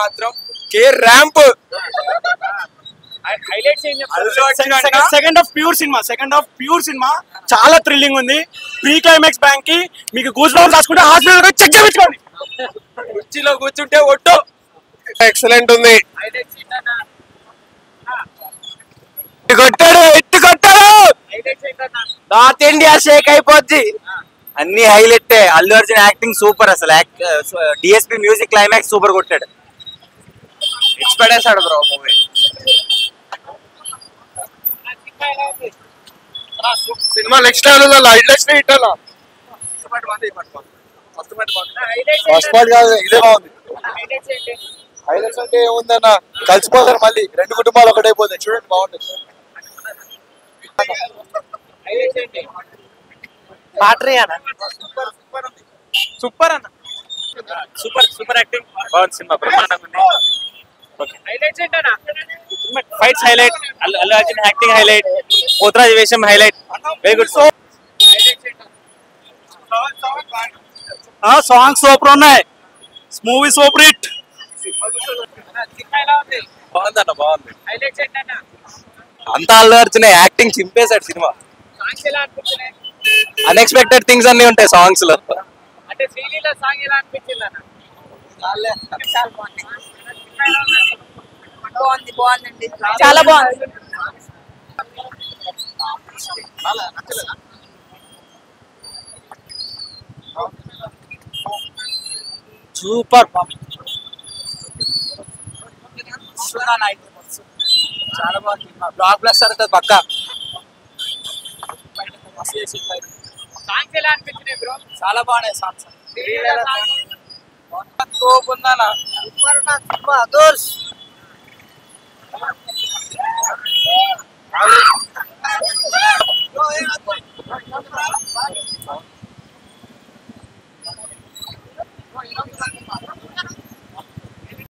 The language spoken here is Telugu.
మాత్రం K ramp second half pure cinema చాలా థ్రిల్లింగ్ ఉంది. ప్రీ క్లైమాక్స్ బ్యాంక్ కి మీకు గూస్ బంప్స్ రాసుకుంటే హాస్పిటల్ చెక్ చేయించుకోండి. కుర్చీలో కూర్చుంటే ఒట్టు ఎక్సలెంట్ ఉంది. ఎట్టు కొట్టాడు నార్త్ ఇండియా షేక్ అయిపోద్ది. అన్ని highlight. Allu Arjun acting super. అసలు డిఎస్పీ మ్యూజిక్ క్లైమాక్స్ సూపర్ కొట్టాడు. పడేశాడు bro movie. Cinema next level highlights ఇట్లా ఫస్ట్ పార్ట్ కాదు ఇదే బాగుంది. హైలైట్స్ అంటే ఏముందన్న కలిసిపోతారు మళ్ళీ రెండు కుటుంబాలు ఒకటైపోతాయి. చూడండి బాగుంటుంది. సూపర్ అన్న సూపర్ యాక్టింగ్ బాగుంది. సినిమా బ్రహ్మాండంగా ఉంది. Fights highlight. Allu Arjun acting highlight. Potharaj వేషం highlight. Very good. Songs super ఉన్నాయి. Movie super hit. బాగుందన్న బాగుంది. అంతా అల్లు అర్జున్ యాక్టింగ్ చింపేశాడు సినిమా. అన్ఎక్స్పెక్టెడ్ థింగ్స్ అన్ని ఉంటాయి సాంగ్స్ లో. బాగుందండి చాలా బాగుంది. సూపర్ చాలా బాగుంది. బ్లాక్ బ్లస్టర్ అవుతుంది పక్క. చాలా బాగున్నాయి సాంగ్స్. ఉందన్న